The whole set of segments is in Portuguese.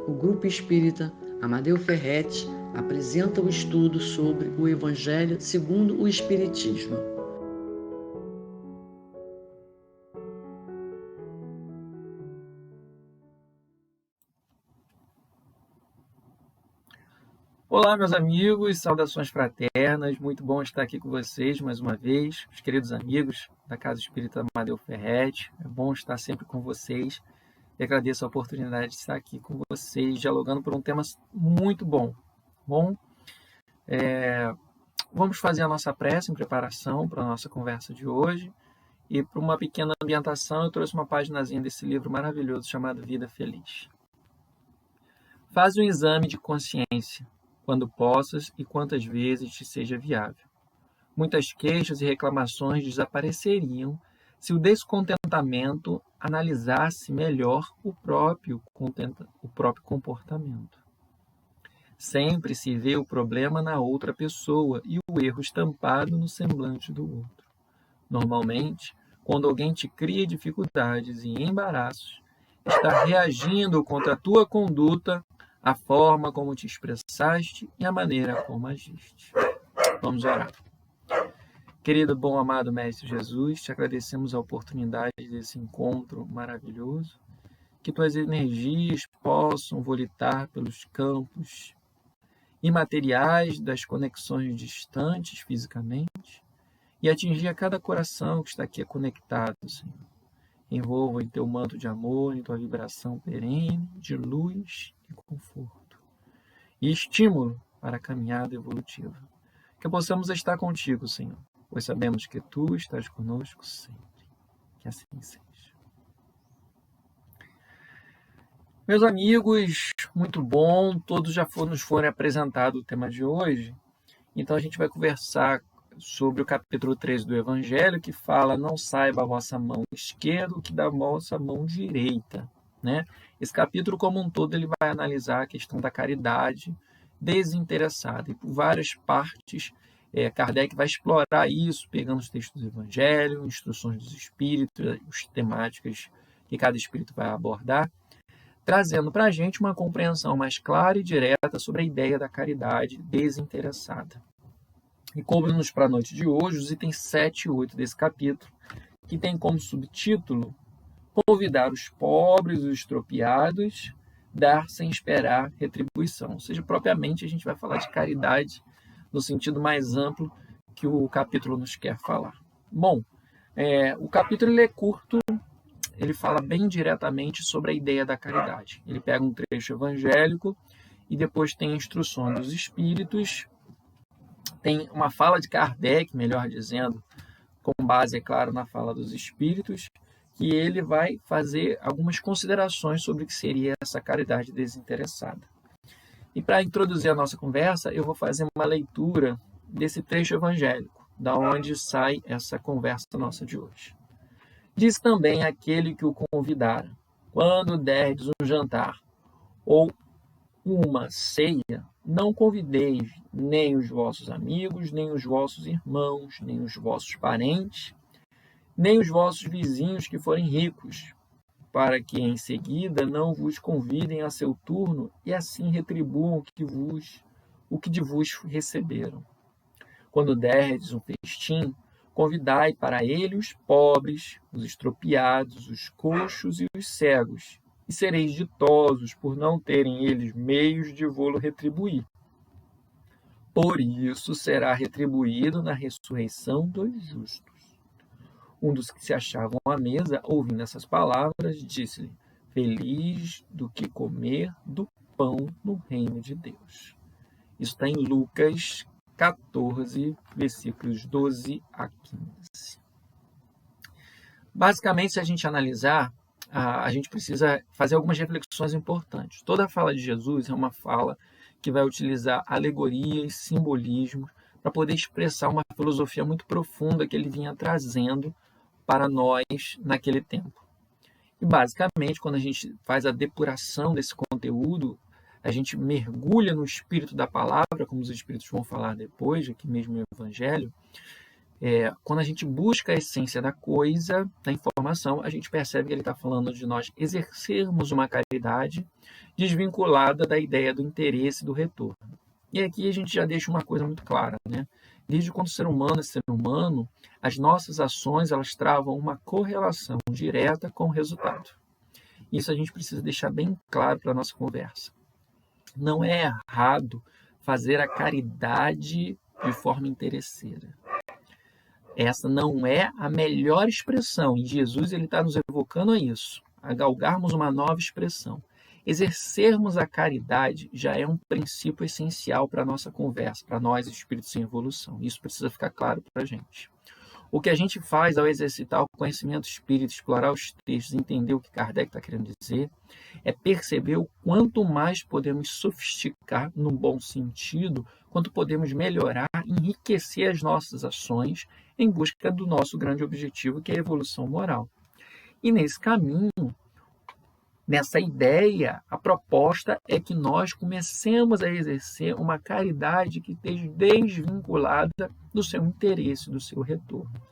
o Grupo Espírita Amadeu Ferretti apresenta o estudo sobre o Evangelho segundo o Espiritismo. Olá, meus amigos, saudações fraternas, muito bom estar aqui com vocês mais uma vez, os queridos amigos da Casa Espírita Amadeu Ferretti, é bom estar sempre com vocês e agradeço a oportunidade de estar aqui com vocês, dialogando por um tema muito bom. Vamos fazer a nossa prece em preparação para a nossa conversa de hoje e para uma pequena ambientação eu trouxe uma paginazinha desse livro maravilhoso chamado Vida Feliz. Faz um exame de consciência, quando possas e quantas vezes te seja viável. Muitas queixas e reclamações desapareceriam se o descontentamento analisasse melhor o próprio comportamento. Sempre se vê o problema na outra pessoa e o erro estampado no semblante do outro. Normalmente, quando alguém te cria dificuldades e embaraços, está reagindo contra a tua conduta, a forma como te expressaste e a maneira como agiste. Vamos orar. Querido, bom, amado Mestre Jesus, te agradecemos a oportunidade desse encontro maravilhoso, que tuas energias possam volitar pelos campos imateriais das conexões distantes fisicamente e atingir a cada coração que está aqui conectado, Senhor. Envolva em teu manto de amor, em tua vibração perene, de luz e conforto, e estímulo para a caminhada evolutiva. Que possamos estar contigo, Senhor, pois sabemos que tu estás conosco sempre. Que assim seja. Meus amigos, muito bom, todos já nos foram apresentados o tema de hoje, então a gente vai conversar sobre o capítulo 13 do Evangelho, que fala: não saiba a vossa mão esquerda o que da vossa mão direita. Né? Esse capítulo, como um todo, ele vai analisar a questão da caridade desinteressada, e por várias partes Kardec vai explorar isso, pegando os textos do Evangelho, instruções dos espíritos, as temáticas que cada espírito vai abordar, trazendo para a gente uma compreensão mais clara e direta sobre a ideia da caridade desinteressada. E coube-nos para a noite de hoje os itens 7 e 8 desse capítulo, que tem como subtítulo: convidar os pobres, os estropiados, dar sem esperar retribuição. Ou seja, propriamente a gente vai falar de caridade no sentido mais amplo que o capítulo nos quer falar. Bom, o capítulo ele é curto, ele fala bem diretamente sobre a ideia da caridade. Ele pega um trecho evangélico e depois tem instruções dos espíritos, tem uma fala de Kardec, melhor dizendo, com base, é claro, na fala dos espíritos, que ele vai fazer algumas considerações sobre o que seria essa caridade desinteressada. E para introduzir a nossa conversa, eu vou fazer uma leitura desse trecho evangélico, da onde sai essa conversa nossa de hoje. Diz também aquele que o convidara: quando derdes um jantar ou uma ceia, não convideis nem os vossos amigos, nem os vossos irmãos, nem os vossos parentes, nem os vossos vizinhos que forem ricos, para que em seguida não vos convidem a seu turno e assim retribuam o que de vos receberam. Quando derdes um festim, convidai para ele os pobres, os estropiados, os coxos e os cegos, e sereis ditosos por não terem eles meios de vô-lo retribuir. Por isso será retribuído na ressurreição dos justos. Um dos que se achavam à mesa, ouvindo essas palavras, disse-lhe: feliz do que comer do pão no reino de Deus. Isso está em Lucas 14, versículos 12 a 15. Basicamente, se a gente analisar, a gente precisa fazer algumas reflexões importantes. Toda a fala de Jesus é uma fala que vai utilizar alegorias, simbolismos, para poder expressar uma filosofia muito profunda que ele vinha trazendo para nós naquele tempo. E basicamente, quando a gente faz a depuração desse conteúdo, a gente mergulha no espírito da palavra, como os espíritos vão falar depois, aqui mesmo no Evangelho, Quando a gente busca a essência da coisa, da informação, a gente percebe que ele está falando de nós exercermos uma caridade desvinculada da ideia do interesse e do retorno. E aqui a gente já deixa uma coisa muito clara, né? Desde quando o ser humano é ser humano, as nossas ações elas travam uma correlação direta com o resultado. Isso a gente precisa deixar bem claro para a nossa conversa. Não é errado fazer a caridade de forma interesseira. Essa não é a melhor expressão, e Jesus está nos evocando a isso, a galgarmos uma nova expressão. Exercermos a caridade já é um princípio essencial para a nossa conversa, para nós, espíritos em evolução. Isso precisa ficar claro para a gente. O que a gente faz ao exercitar o conhecimento espírita, explorar os textos, entender o que Kardec está querendo dizer, é perceber o quanto mais podemos sofisticar, no bom sentido, quanto podemos melhorar, enriquecer as nossas ações em busca do nosso grande objetivo, que é a evolução moral. E nesse caminho, nessa ideia, a proposta é que nós comecemos a exercer uma caridade que esteja desvinculada do seu interesse, do seu retorno.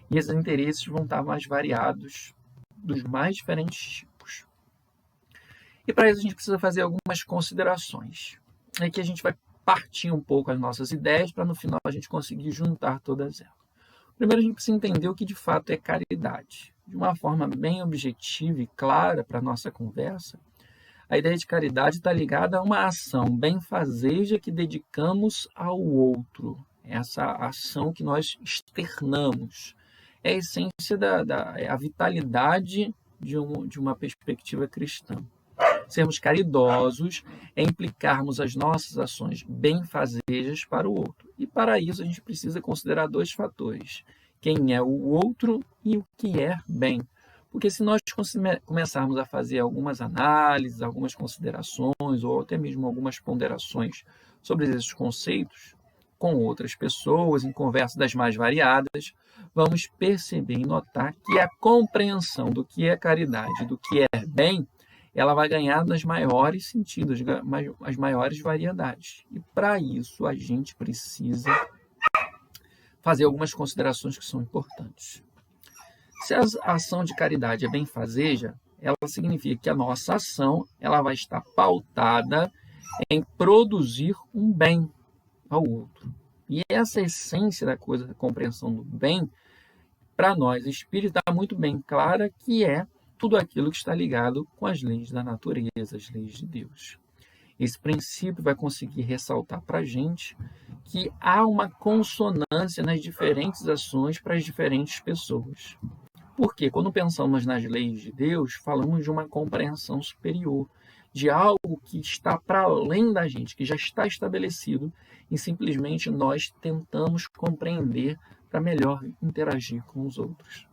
E esses interesses vão estar mais variados, dos mais diferentes tipos. E para isso a gente precisa fazer algumas considerações. É que a gente vai partir um pouco as nossas ideias para no final a gente conseguir juntar todas elas. Primeiro a gente precisa entender o que de fato é caridade. De uma forma bem objetiva e clara para a nossa conversa, a ideia de caridade está ligada a uma ação benfazeja que dedicamos ao outro. Essa ação que nós externamos. É a essência é a vitalidade de uma perspectiva cristã. Sermos caridosos é implicarmos as nossas ações benfazejas para o outro. E para isso a gente precisa considerar dois fatores. Quem é o outro e o que é bem. Porque se nós começarmos a fazer algumas análises, algumas considerações ou até mesmo algumas ponderações sobre esses conceitos com outras pessoas, em conversas das mais variadas, vamos perceber e notar que a compreensão do que é caridade, do que é bem, ela vai ganhar nos maiores sentidos, as maiores variedades. E para isso a gente precisa fazer algumas considerações que são importantes. Se a ação de caridade é benfazeja, ela significa que a nossa ação ela vai estar pautada em produzir um bem ao outro. E essa essência da coisa, da compreensão do bem, para nós espíritas, está muito bem clara que é tudo aquilo que está ligado com as leis da natureza, as leis de Deus. Esse princípio vai conseguir ressaltar para a gente que há uma consonância nas diferentes ações para as diferentes pessoas. Porque quando pensamos nas leis de Deus, falamos de uma compreensão superior, de algo que está para além da gente, que já está estabelecido, e simplesmente nós tentamos compreender para melhor interagir com os outros.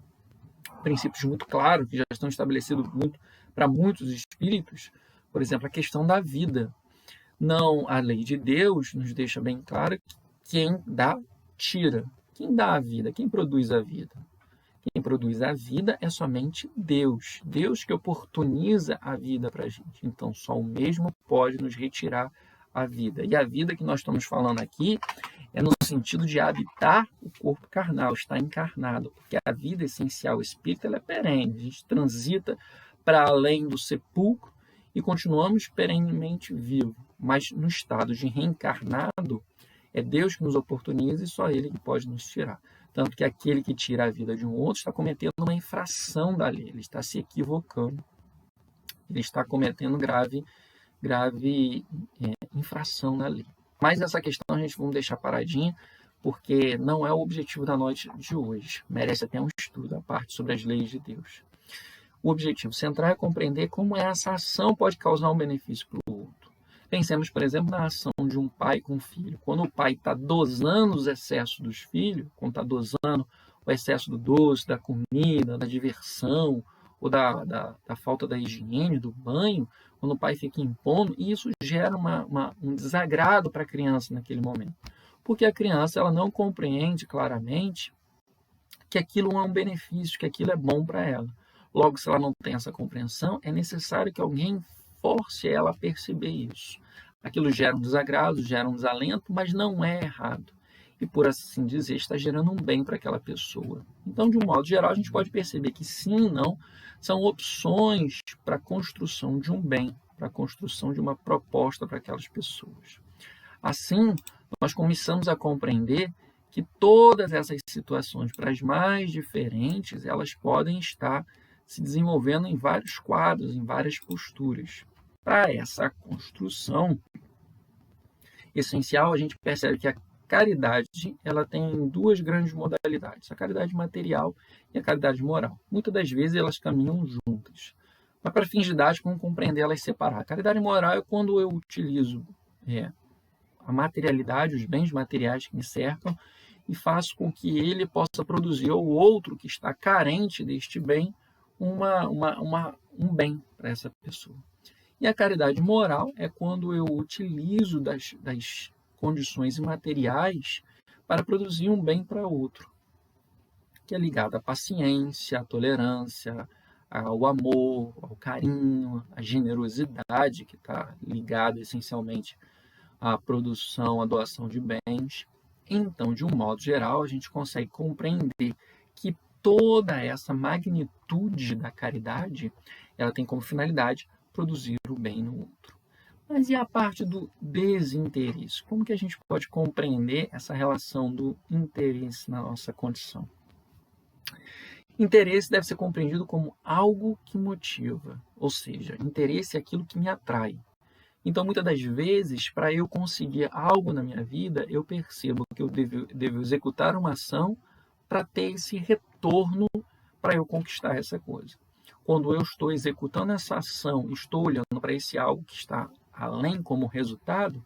Princípios muito claros, que já estão estabelecidos para muitos espíritos, por exemplo, a questão da vida. Não, a lei de Deus nos deixa bem claro que quem dá, tira. Quem dá a vida? Quem produz a vida? Quem produz a vida é somente Deus. Deus que oportuniza a vida para a gente. Então, só o mesmo pode nos retirar a vida. E a vida que nós estamos falando aqui é no sentido de habitar o corpo carnal, estar encarnado. Porque a vida essencial espírita ela é perene. A gente transita para além do sepulcro e continuamos perenemente vivos. Mas no estado de reencarnado, é Deus que nos oportuniza e só Ele que pode nos tirar. Tanto que aquele que tira a vida de um outro está cometendo uma infração da lei, ele está se equivocando. Ele está cometendo grave infração da lei. Mas essa questão a gente vamos deixar paradinha, porque não é o objetivo da noite de hoje. Merece até um estudo à parte sobre as leis de Deus. O objetivo central é compreender como essa ação pode causar um benefício para o outro. Pensemos, por exemplo, na ação de um pai com um filho. Quando o pai está dosando os excessos dos filhos, quando está dosando o excesso do doce, da comida, da diversão, ou da falta da higiene, do banho, quando o pai fica impondo, isso gera um desagrado para a criança naquele momento. Porque a criança ela não compreende claramente que aquilo é um benefício, que aquilo é bom para ela. Logo, se ela não tem essa compreensão, é necessário que alguém force ela a perceber isso. Aquilo gera um desagrado, gera um desalento, mas não é errado. e, por assim dizer, está gerando um bem para aquela pessoa. Então, de um modo geral, a gente pode perceber que sim e não são opções para a construção de um bem, para a construção de uma proposta para aquelas pessoas. Assim, nós começamos a compreender que todas essas situações, para as mais diferentes, elas podem estar se desenvolvendo em vários quadros, em várias posturas. Para essa construção essencial, a gente percebe que a caridade ela tem duas grandes modalidades, a caridade material e a caridade moral. Muitas das vezes elas caminham juntas. Mas para fins didáticos, vamos compreender elas separadas. A caridade moral é quando eu utilizo a materialidade, os bens materiais que me cercam, e faço com que ele possa produzir ao outro que está carente deste bem um bem para essa pessoa. E a caridade moral é quando eu utilizo das condições imateriais para produzir um bem para outro, que é ligado à paciência, à tolerância, ao amor, ao carinho, à generosidade, que está ligado essencialmente à produção, à doação de bens. Então, de um modo geral, a gente consegue compreender que toda essa magnitude da caridade, ela tem como finalidade produzir o bem no outro. Mas e a parte do desinteresse? Como que a gente pode compreender essa relação do interesse na nossa condição? Interesse deve ser compreendido como algo que motiva, ou seja, interesse é aquilo que me atrai. Então, muitas das vezes, para eu conseguir algo na minha vida, eu percebo que eu devo executar uma ação para ter esse retorno para eu conquistar essa coisa. Quando eu estou executando essa ação, estou olhando para esse algo que está além como resultado,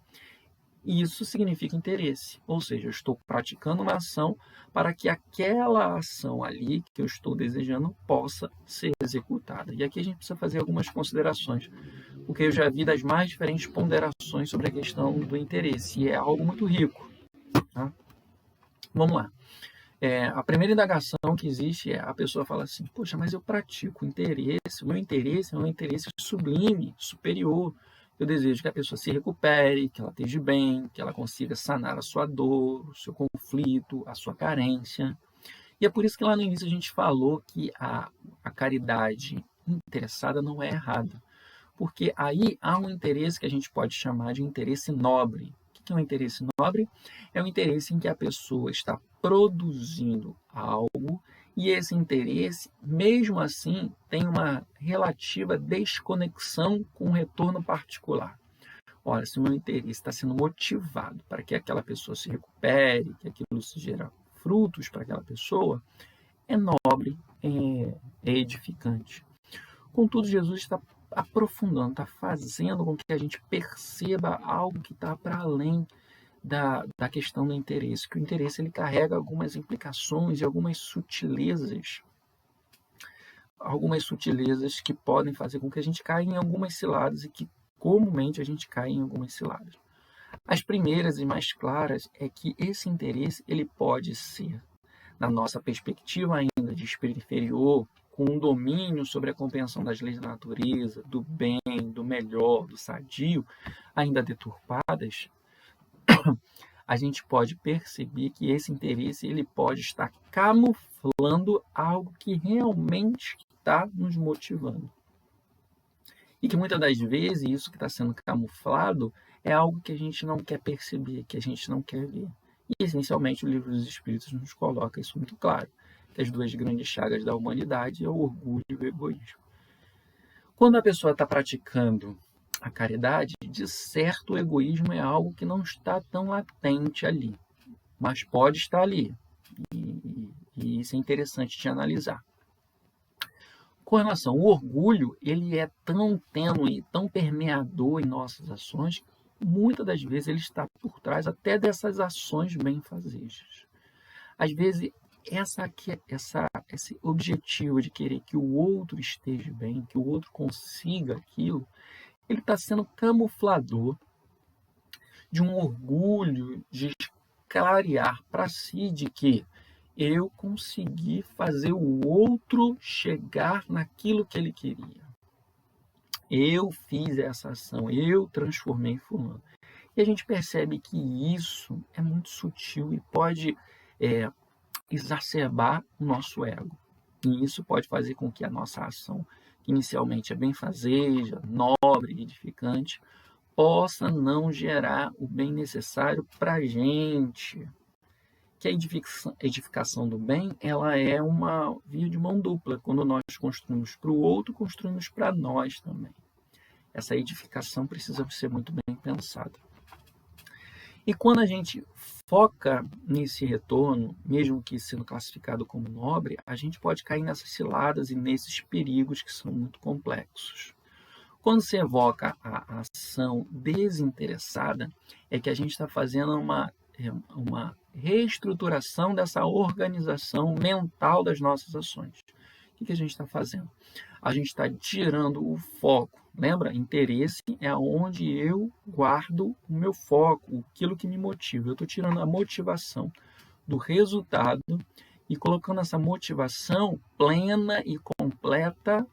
isso significa interesse. Ou seja, eu estou praticando uma ação para que aquela ação ali que eu estou desejando possa ser executada. E aqui a gente precisa fazer algumas considerações, porque eu já vi das mais diferentes ponderações sobre a questão do interesse, e é algo muito rico. Tá? Vamos lá. A primeira indagação que existe é a pessoa fala assim, poxa, mas eu pratico interesse, o meu interesse é um interesse sublime, superior. Eu desejo que a pessoa se recupere, que ela esteja bem, que ela consiga sanar a sua dor, o seu conflito, a sua carência. E é por isso que lá no início a gente falou que a caridade interessada não é errada. Porque aí há um interesse que a gente pode chamar de interesse nobre. O que é um interesse nobre? É um interesse em que a pessoa está produzindo algo e esse interesse, mesmo assim, tem uma relativa desconexão com o retorno particular. Ora, se o meu interesse está sendo motivado para que aquela pessoa se recupere, que aquilo se gera frutos para aquela pessoa, é nobre, é edificante. Contudo, Jesus está aprofundando, está fazendo com que a gente perceba algo que está para além da questão do interesse, que o interesse ele carrega algumas implicações e algumas sutilezas que podem fazer com que a gente caia em algumas ciladas e que comumente a gente cai em algumas ciladas. As primeiras e mais claras é que esse interesse ele pode ser, na nossa perspectiva ainda de espírito inferior, com um domínio sobre a compreensão das leis da natureza, do bem, do melhor, do sadio, ainda deturpadas, a gente pode perceber que esse interesse ele pode estar camuflando algo que realmente está nos motivando. E que muitas das vezes isso que está sendo camuflado é algo que a gente não quer perceber, que a gente não quer ver. E essencialmente o Livro dos Espíritos nos coloca isso muito claro. Que as duas grandes chagas da humanidade é o orgulho e o egoísmo. Quando a pessoa está praticando a caridade, de certo o egoísmo é algo que não está tão latente ali, mas pode estar ali. E isso é interessante de analisar. Com relação ao orgulho, ele é tão tênue, tão permeador em nossas ações, que muitas das vezes ele está por trás até dessas ações benfazejas. Às vezes, esse objetivo de querer que o outro esteja bem, que o outro consiga aquilo, ele está sendo camuflador de um orgulho de clarear para si de que eu consegui fazer o outro chegar naquilo que ele queria. Eu fiz essa ação, eu transformei fulano. E a gente percebe que isso é muito sutil e pode exacerbar o nosso ego. E isso pode fazer com que a nossa ação, que inicialmente é benfazeja, nobre e edificante, possa não gerar o bem necessário para a gente. Que a edificação do bem, ela é uma via de mão dupla. Quando nós construímos para o outro, construímos para nós também. Essa edificação precisa ser muito bem pensada. E quando a gente foca nesse retorno, mesmo que sendo classificado como nobre, a gente pode cair nessas ciladas e nesses perigos que são muito complexos. Quando se evoca a ação desinteressada, é que a gente está fazendo uma reestruturação dessa organização mental das nossas ações. O que a gente está fazendo? A gente está tirando o foco. Lembra? Interesse é onde eu guardo o meu foco, aquilo que me motiva. Eu estou tirando a motivação do resultado e colocando essa motivação plena e completa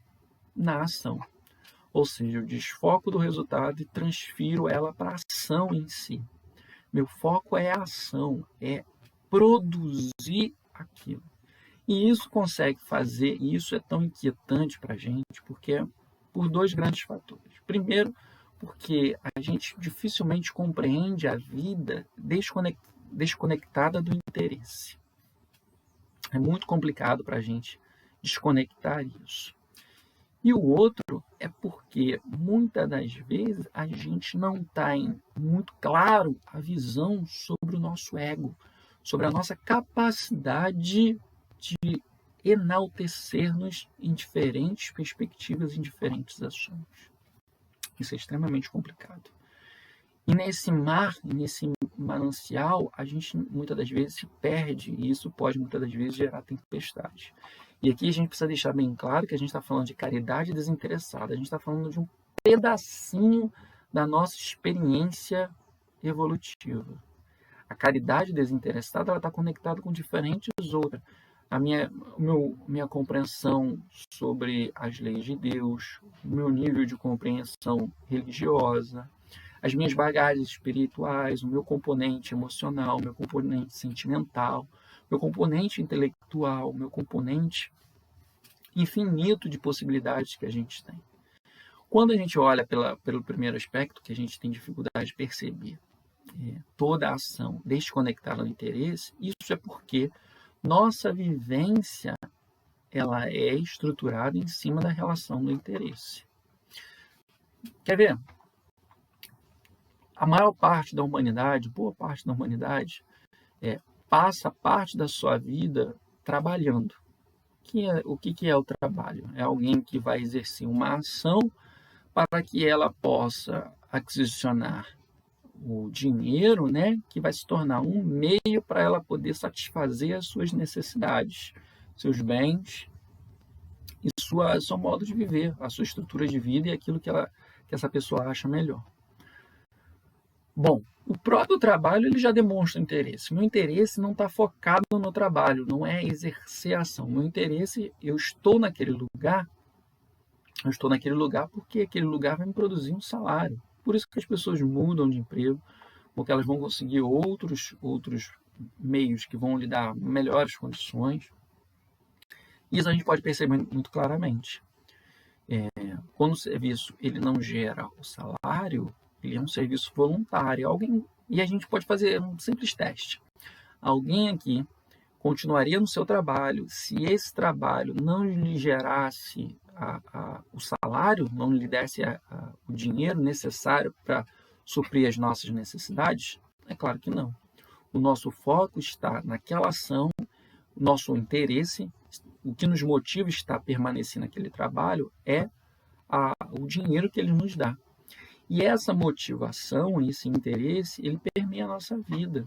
na ação. Ou seja, eu desfoco do resultado e transfiro ela para a ação em si. Meu foco é a ação, é produzir aquilo. E isso consegue fazer, e isso é tão inquietante para a gente, porque é por dois grandes fatores. Primeiro, porque a gente dificilmente compreende a vida desconectada do interesse. É muito complicado para a gente desconectar isso. E o outro é porque, muitas das vezes, a gente não tem muito claro a visão sobre o nosso ego, sobre a nossa capacidade de enaltecer-nos em diferentes perspectivas, em diferentes ações. Isso é extremamente complicado. E nesse mar, nesse manancial, a gente muitas das vezes se perde, e isso pode muitas das vezes gerar tempestade. E aqui a gente precisa deixar bem claro que a gente está falando de caridade desinteressada, a gente está falando de um pedacinho da nossa experiência evolutiva. A caridade desinteressada está conectada com diferentes outras. A minha compreensão sobre as leis de Deus, o meu nível de compreensão religiosa, as minhas bagagens espirituais, o meu componente emocional, o meu componente sentimental, o meu componente intelectual, o meu componente infinito de possibilidades que a gente tem. Quando a gente olha pelo primeiro aspecto, que a gente tem dificuldade de perceber toda a ação desconectada do interesse, isso é porque nossa vivência ela é estruturada em cima da relação do interesse. Quer ver? A maior parte da humanidade, boa parte da humanidade, passa parte da sua vida trabalhando. O que é o trabalho? É alguém que vai exercer uma ação para que ela possa aquisicionar o dinheiro, né, que vai se tornar um meio para ela poder satisfazer as suas necessidades, seus bens e seu modo de viver, a sua estrutura de vida e aquilo que essa pessoa acha melhor. Bom, o próprio trabalho ele já demonstra interesse. Meu interesse não está focado no trabalho, não é exercer a ação. Meu interesse, eu estou naquele lugar porque aquele lugar vai me produzir um salário. Por isso que as pessoas mudam de emprego, porque elas vão conseguir outros meios que vão lhe dar melhores condições. Isso a gente pode perceber muito claramente. Quando o serviço ele não gera o salário, ele é um serviço voluntário. E a gente pode fazer um simples teste. Alguém aqui continuaria no seu trabalho se esse trabalho não lhe gerasse o salário, não lhe desse o dinheiro necessário para suprir as nossas necessidades? É claro que não. O nosso foco está naquela ação, o nosso interesse, o que nos motiva a permanecer naquele trabalho é o dinheiro que ele nos dá. E essa motivação, esse interesse, ele permeia a nossa vida.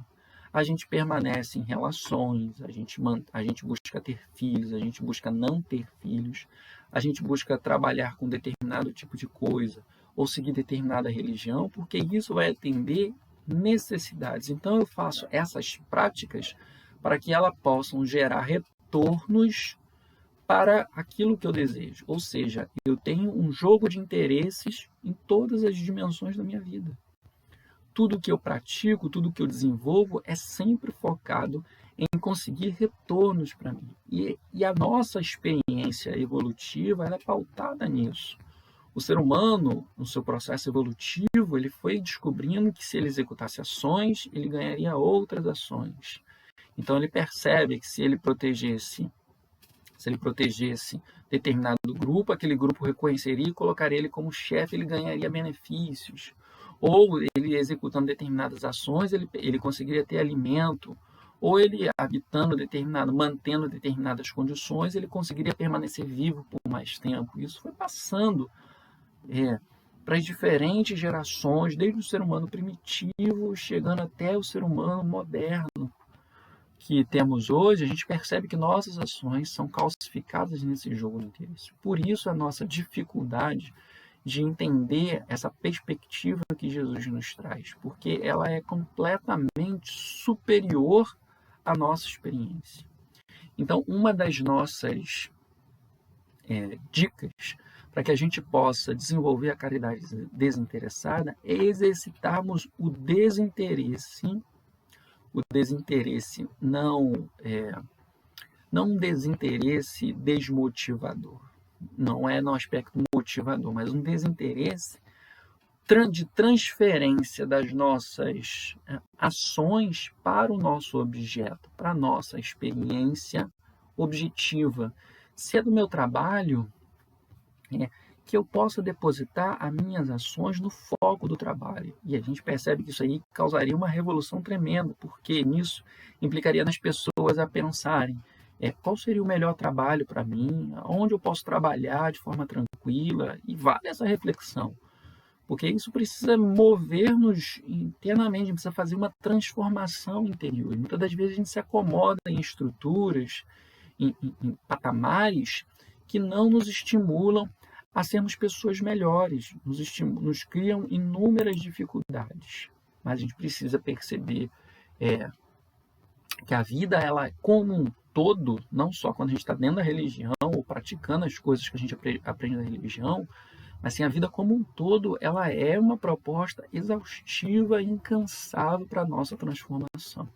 A gente permanece em relações, a gente busca ter filhos, a gente busca não ter filhos, a gente busca trabalhar com determinado tipo de coisa ou seguir determinada religião, porque isso vai atender necessidades. Então eu faço essas práticas para que elas possam gerar retornos para aquilo que eu desejo. Ou seja, eu tenho um jogo de interesses em todas as dimensões da minha vida. tudo que eu pratico, tudo que eu desenvolvo é sempre focado em conseguir retornos para mim. E a nossa experiência evolutiva ela é pautada nisso. O ser humano, no seu processo evolutivo, ele foi descobrindo que se ele executasse ações, ele ganharia outras ações. Então ele percebe que se ele protegesse determinado grupo, aquele grupo reconheceria e colocaria ele como chefe, ele ganharia benefícios. Ou ele executando determinadas ações, ele conseguiria ter alimento. Ou ele mantendo determinadas condições, ele conseguiria permanecer vivo por mais tempo. Isso foi passando para as diferentes gerações, desde o ser humano primitivo, chegando até o ser humano moderno que temos hoje. A gente percebe que nossas ações são calcificadas nesse jogo do interesse. Por isso a nossa dificuldade de entender essa perspectiva que Jesus nos traz, porque ela é completamente superior à nossa experiência. Então, uma das nossas dicas para que a gente possa desenvolver a caridade desinteressada é exercitarmos o desinteresse não um desinteresse desmotivador, não é no aspecto motivador, mas um desinteresse de transferência das nossas ações para o nosso objeto, para a nossa experiência objetiva. Se é do meu trabalho, que eu possa depositar as minhas ações no foco do trabalho. E a gente percebe que isso aí causaria uma revolução tremenda, porque nisso implicaria nas pessoas a pensarem qual seria o melhor trabalho para mim, onde eu posso trabalhar de forma tranquila, e vale essa reflexão. Porque isso precisa mover-nos internamente, precisa fazer uma transformação interior. E muitas das vezes a gente se acomoda em estruturas, em patamares que não nos estimulam a sermos pessoas melhores, nos criam inúmeras dificuldades. Mas a gente precisa perceber que a vida, ela como um todo, não só quando a gente está dentro da religião ou praticando as coisas que a gente aprende na religião, mas assim, a vida como um todo, ela é uma proposta exaustiva e incansável para a nossa transformação.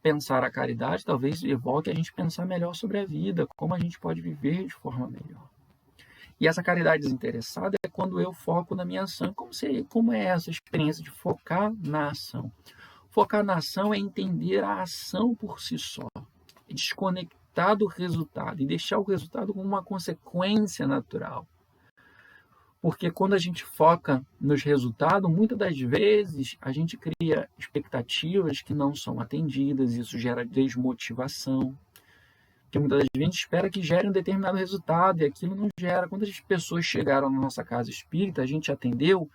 Pensar a caridade talvez evoque a gente pensar melhor sobre a vida, como a gente pode viver de forma melhor. E essa caridade desinteressada é quando eu foco na minha ação. Como é essa experiência de focar na ação? Focar na ação é entender a ação por si só, é desconectar do resultado e deixar o resultado como uma consequência natural. Porque quando a gente foca nos resultados, muitas das vezes a gente cria expectativas que não são atendidas, isso gera desmotivação. Porque muitas das vezes a gente espera que gere um determinado resultado e aquilo não gera. Quando as pessoas chegaram na nossa casa espírita, a gente atendeu,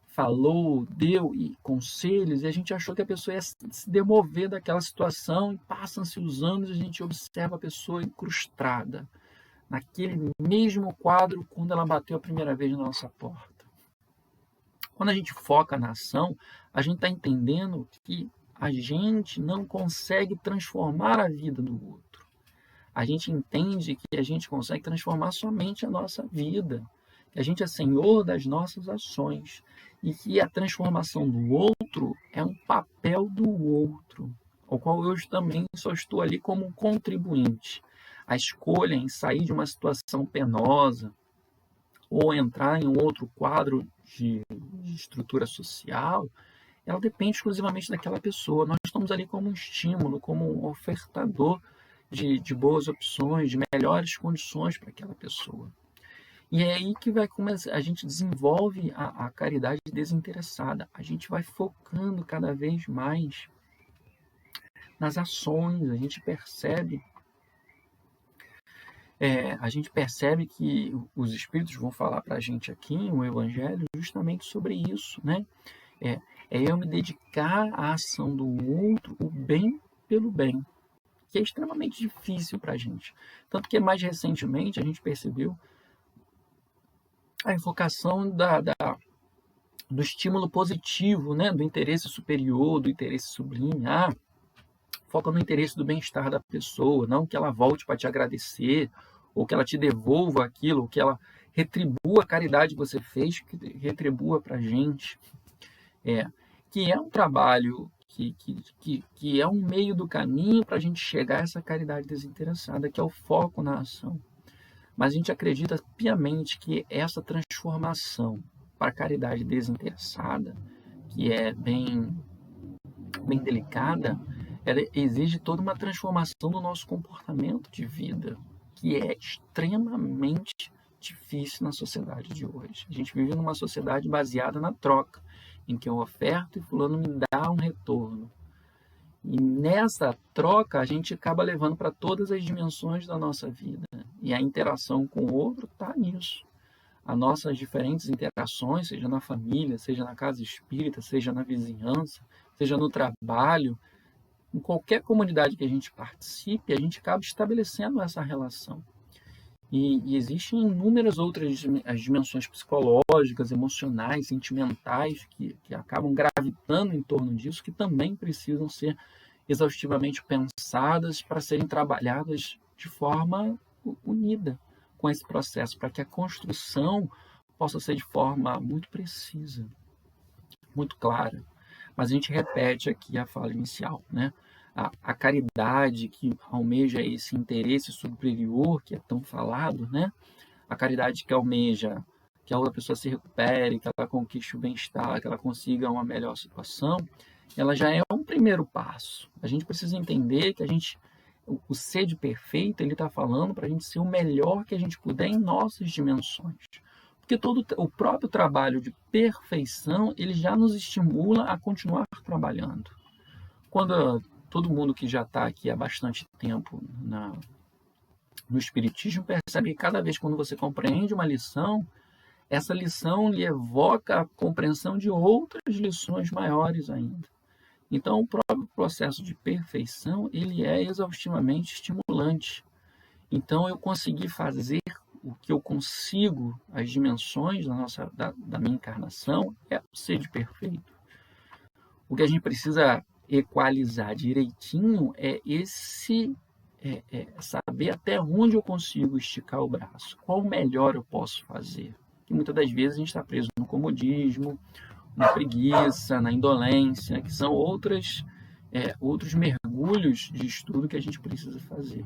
falou, deu conselhos e a gente achou que a pessoa ia se demover daquela situação e passam-se os anos e a gente observa a pessoa incrustada naquele mesmo quadro quando ela bateu a primeira vez na nossa porta. Quando a gente foca na ação, a gente está entendendo que a gente não consegue transformar a vida do outro. A gente entende que a gente consegue transformar somente a nossa vida, que a gente é senhor das nossas ações e que a transformação do outro é um papel do outro, ao qual eu também só estou ali como um contribuinte. A escolha em sair de uma situação penosa ou entrar em um outro quadro de estrutura social, ela depende exclusivamente daquela pessoa. Nós estamos ali como um estímulo, como um ofertador de boas opções, de melhores condições para aquela pessoa. E é aí que vai começar, a gente desenvolve a caridade desinteressada. A gente vai focando cada vez mais nas ações, a gente percebe que os Espíritos vão falar para a gente aqui no Evangelho justamente sobre isso, né? É eu me dedicar à ação do outro, o bem pelo bem, que é extremamente difícil para a gente. Tanto que mais recentemente a gente percebeu a invocação do estímulo positivo, né? Do interesse superior, do interesse sublime. Foca no interesse do bem-estar da pessoa, não que ela volte para te agradecer, ou que ela te devolva aquilo, ou que ela retribua a caridade que você fez, que retribua para a gente. que é um trabalho que é um meio do caminho para a gente chegar a essa caridade desinteressada, que é o foco na ação. Mas a gente acredita piamente que essa transformação para a caridade desinteressada, que é bem delicada, ela exige toda uma transformação do nosso comportamento de vida, que é extremamente difícil na sociedade de hoje. A gente vive numa sociedade baseada na troca, em que eu oferto e fulano me dá um retorno. E nessa troca a gente acaba levando para todas as dimensões da nossa vida. E a interação com o outro está nisso. As nossas diferentes interações, seja na família, seja na casa espírita, seja na vizinhança, seja no trabalho, em qualquer comunidade que a gente participe, a gente acaba estabelecendo essa relação. E existem inúmeras outras as dimensões psicológicas, emocionais, sentimentais que acabam gravitando em torno disso, que também precisam ser exaustivamente pensadas para serem trabalhadas de forma unida com esse processo, para que a construção possa ser de forma muito precisa, muito clara. Mas a gente repete aqui a fala inicial, né? A caridade que almeja esse interesse superior que é tão falado, né? A caridade que almeja que a outra pessoa se recupere, que ela conquiste o bem-estar, que ela consiga uma melhor situação, ela já é um primeiro passo. A gente precisa entender que o ser de perfeito, ele está falando para a gente ser o melhor que a gente puder em nossas dimensões. Porque todo o próprio trabalho de perfeição, ele já nos estimula a continuar trabalhando. Quando todo mundo que já está aqui há bastante tempo no Espiritismo percebe que cada vez quando você compreende uma lição, essa lição lhe evoca a compreensão de outras lições maiores ainda. Então, o próprio processo de perfeição, ele é exaustivamente estimulante. Então, eu consegui fazer o que eu consigo, as dimensões da minha encarnação, é ser de perfeito. O que a gente precisa equalizar direitinho é saber até onde eu consigo esticar o braço, qual o melhor eu posso fazer. Que muitas das vezes a gente está preso no comodismo, na preguiça, na indolência, que são outros mergulhos de estudo que a gente precisa fazer.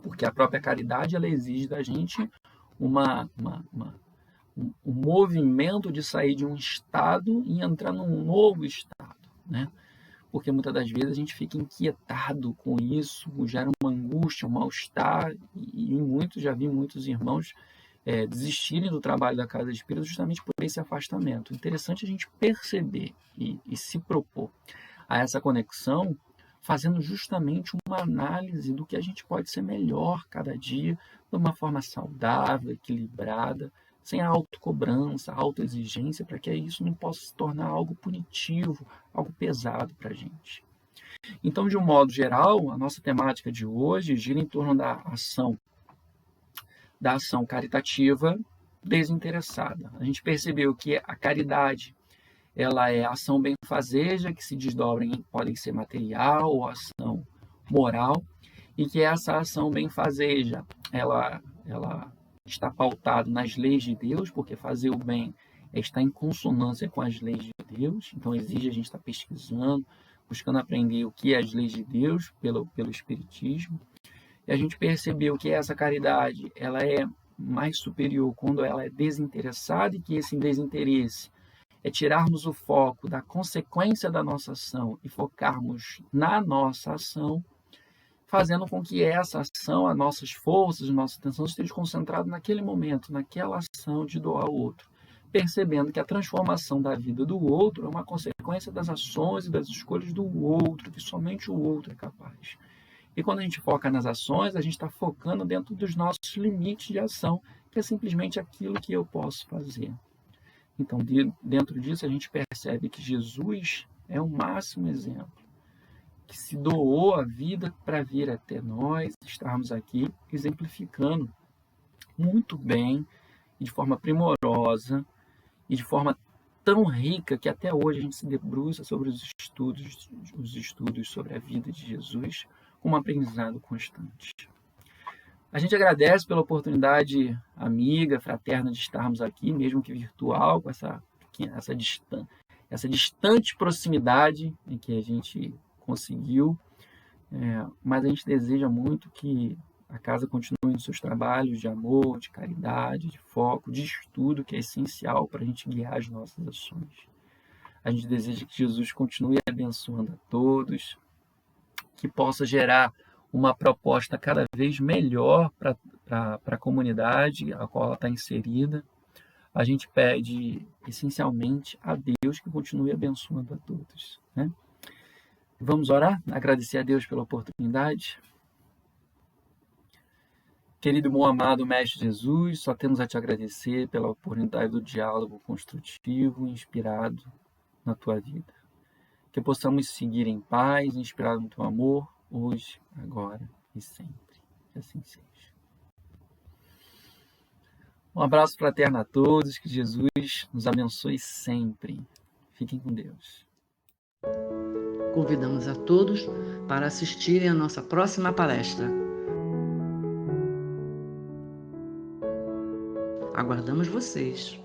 Porque a própria caridade ela exige da gente um movimento de sair de um estado e entrar num novo estado, né? Porque muitas das vezes a gente fica inquietado com isso, gera uma angústia, um mal-estar, e já vi muitos irmãos desistirem do trabalho da casa espírita justamente por esse afastamento. Interessante a gente perceber e se propor a essa conexão, fazendo justamente uma análise do que a gente pode ser melhor cada dia, de uma forma saudável, equilibrada, sem a autocobrança, a autoexigência, para que isso não possa se tornar algo punitivo, algo pesado para a gente. Então, de um modo geral, a nossa temática de hoje gira em torno da ação caritativa desinteressada. A gente percebeu que a caridade ela é ação benfazeja que se desdobra em podem ser material ou ação moral, e que essa ação benfazeja ela está pautada nas leis de Deus, porque fazer o bem está em consonância com as leis de Deus, então exige a gente estar pesquisando, buscando aprender o que é as leis de Deus pelo Espiritismo. E a gente percebeu que essa caridade ela é mais superior quando ela é desinteressada, e que esse desinteresse é tirarmos o foco da consequência da nossa ação e focarmos na nossa ação, fazendo com que essa ação, as nossas forças, a nossa atenção esteja concentrada naquele momento, naquela ação de doar ao outro, percebendo que a transformação da vida do outro é uma consequência das ações e das escolhas do outro, que somente o outro é capaz. E quando a gente foca nas ações, a gente está focando dentro dos nossos limites de ação, que é simplesmente aquilo que eu posso fazer. Então, dentro disso, a gente percebe que Jesus é o máximo exemplo, que se doou a vida para vir até nós, estarmos aqui exemplificando muito bem, e de forma primorosa, e de forma tão rica que até hoje a gente se debruça sobre os estudos sobre a vida de Jesus, com um aprendizado constante. A gente agradece pela oportunidade amiga, fraterna de estarmos aqui, mesmo que virtual, com essa essa distante proximidade em que a gente conseguiu, mas a gente deseja muito que a casa continue nos seus trabalhos de amor, de caridade, de foco, de estudo, que é essencial para a gente guiar as nossas ações. A gente deseja que Jesus continue abençoando a todos, que possa gerar uma proposta cada vez melhor para a comunidade a qual ela está inserida. A gente pede, essencialmente, a Deus que continue abençoando a todos, né? Vamos orar? Agradecer a Deus pela oportunidade. Querido, bom, amado Mestre Jesus, só temos a te agradecer pela oportunidade do diálogo construtivo, inspirado na tua vida. Que possamos seguir em paz, inspirado no teu amor, hoje, agora e sempre. Que assim seja. Um abraço fraterno a todos, que Jesus nos abençoe sempre. Fiquem com Deus. Convidamos a todos para assistirem à nossa próxima palestra. Aguardamos vocês!